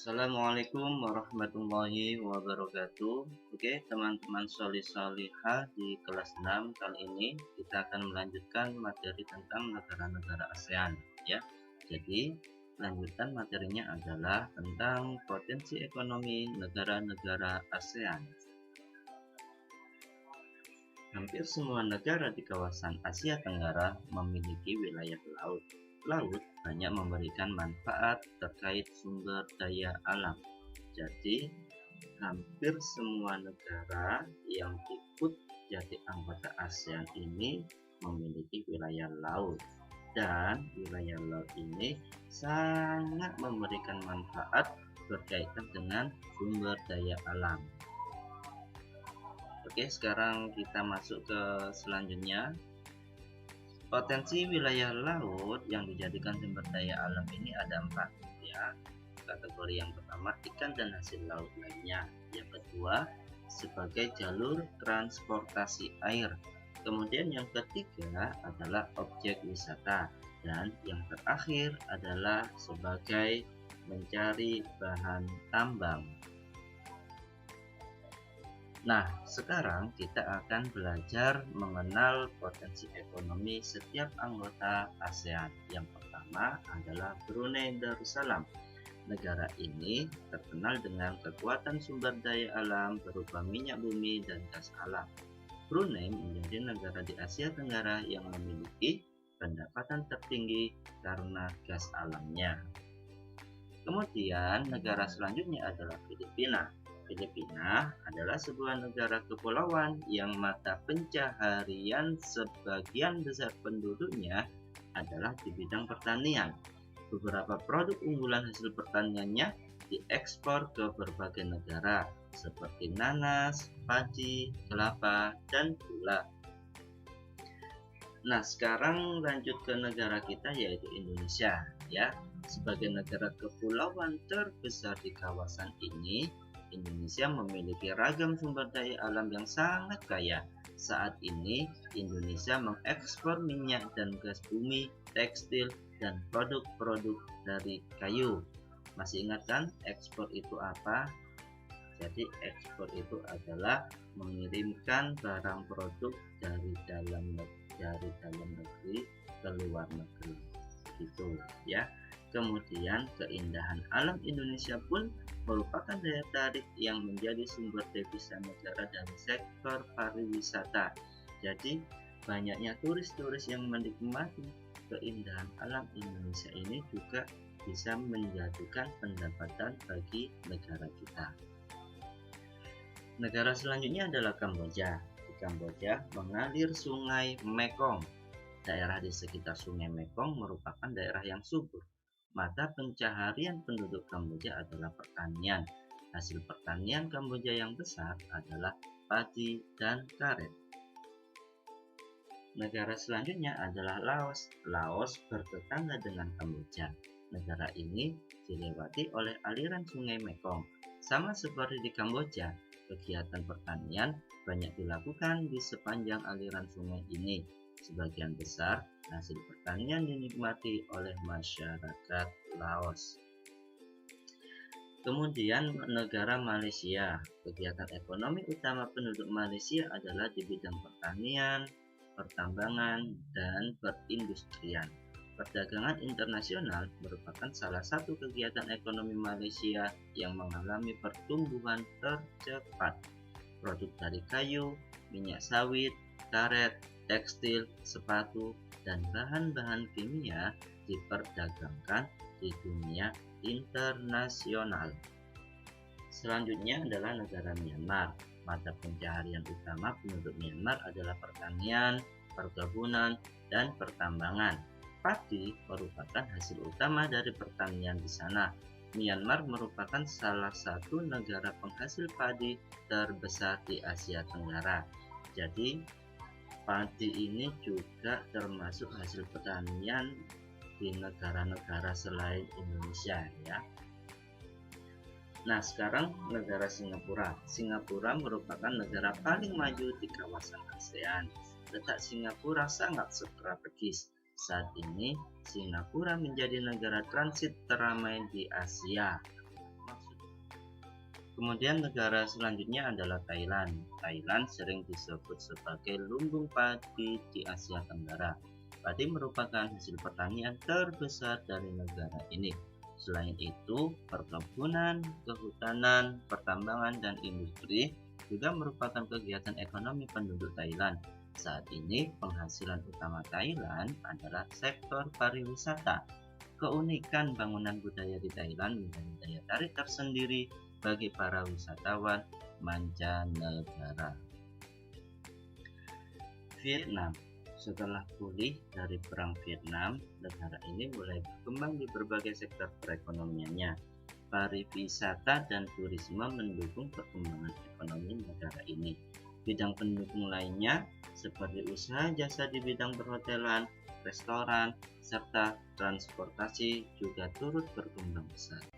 Assalamualaikum warahmatullahi wabarakatuh. Oke, teman-teman solih-solihah, di kelas 6 kali ini kita akan melanjutkan materi tentang negara-negara ASEAN ya. Jadi, lanjutan materinya adalah tentang potensi ekonomi negara-negara ASEAN. Hampir semua negara di kawasan Asia Tenggara memiliki wilayah laut. Laut banyak memberikan manfaat terkait sumber daya alam. Jadi, hampir semua negara yang ikut jadi anggota ASEAN ini memiliki wilayah laut. Dan wilayah laut ini sangat memberikan manfaat berkaitan dengan sumber daya alam. Oke, sekarang kita masuk ke selanjutnya. Potensi wilayah laut yang dijadikan sumber daya alam ini ada 4 ya. Kategori yang pertama ikan dan hasil laut lainnya. Yang kedua sebagai jalur transportasi air. Kemudian yang ketiga adalah objek wisata. Dan yang terakhir adalah sebagai mencari bahan tambang. Nah, sekarang kita akan belajar mengenal potensi ekonomi setiap anggota ASEAN. Yang pertama adalah Brunei Darussalam. Negara ini terkenal dengan kekuatan sumber daya alam berupa minyak bumi dan gas alam. Brunei menjadi negara di Asia Tenggara yang memiliki pendapatan tertinggi karena gas alamnya. Kemudian negara selanjutnya adalah Filipina. Filipina adalah sebuah negara kepulauan yang mata pencaharian sebagian besar penduduknya adalah di bidang pertanian. Beberapa produk unggulan hasil pertaniannya diekspor ke berbagai negara seperti nanas, padi, kelapa, dan gula. Nah, sekarang lanjut ke negara kita yaitu Indonesia ya. Sebagai negara kepulauan terbesar di kawasan ini, Indonesia memiliki ragam sumber daya alam yang sangat kaya. Saat ini, Indonesia mengekspor minyak dan gas bumi, tekstil, dan produk-produk dari kayu. Masih ingat kan ekspor itu apa? Jadi ekspor itu adalah mengirimkan barang produk dari dalam negeri ke luar negeri. Gitu ya. Kemudian keindahan alam Indonesia pun merupakan daya tarik yang menjadi sumber devisa negara dari sektor pariwisata. Jadi banyaknya turis-turis yang menikmati keindahan alam Indonesia ini juga bisa menjadikan pendapatan bagi negara kita. Negara selanjutnya adalah Kamboja. Di Kamboja mengalir sungai Mekong. Daerah di sekitar sungai Mekong merupakan daerah yang subur. Mata pencaharian penduduk Kamboja adalah pertanian. Hasil pertanian Kamboja yang besar adalah padi dan karet. Negara selanjutnya adalah Laos. Laos bertetangga dengan Kamboja. Negara ini dilewati oleh aliran sungai Mekong. Sama seperti di Kamboja, kegiatan pertanian banyak dilakukan di sepanjang aliran sungai ini. Sebagian besar hasil pertanian dinikmati oleh masyarakat Laos. Kemudian negara Malaysia. Kegiatan ekonomi utama penduduk Malaysia adalah di bidang pertanian, pertambangan, dan perindustrian. Perdagangan internasional merupakan salah satu kegiatan ekonomi Malaysia yang mengalami pertumbuhan tercepat. Produk dari kayu, minyak sawit, karet, tekstil, sepatu, dan bahan-bahan kimia diperdagangkan di dunia internasional. Selanjutnya adalah negara Myanmar. Mata pencaharian utama penduduk Myanmar adalah pertanian, perkebunan, dan pertambangan. Padi merupakan hasil utama dari pertanian di sana. Myanmar merupakan salah satu negara penghasil padi terbesar di Asia Tenggara. Jadi, padi ini juga termasuk hasil pertanian di negara-negara selain Indonesia ya. Nah, sekarang negara Singapura. Singapura merupakan negara paling maju di kawasan ASEAN. Letak Singapura sangat strategis. Saat ini, Singapura menjadi negara transit teramai di Asia. Kemudian negara selanjutnya adalah Thailand. Thailand sering disebut sebagai lumbung padi di Asia Tenggara. Padi merupakan hasil pertanian terbesar dari negara ini. Selain itu, perkebunan, kehutanan, pertambangan, dan industri juga merupakan kegiatan ekonomi penduduk Thailand. Saat ini, penghasilan utama Thailand adalah sektor pariwisata. Keunikan bangunan budaya di Thailand menjadi daya tarik tersendiri bagi para wisatawan mancanegara. Vietnam. Setelah pulih dari Perang Vietnam, negara ini mulai berkembang di berbagai sektor perekonomiannya. Pariwisata dan turisme mendukung perkembangan ekonomi negara ini. Bidang pendukung lainnya seperti usaha jasa di bidang perhotelan, restoran, serta transportasi juga turut berkembang pesat.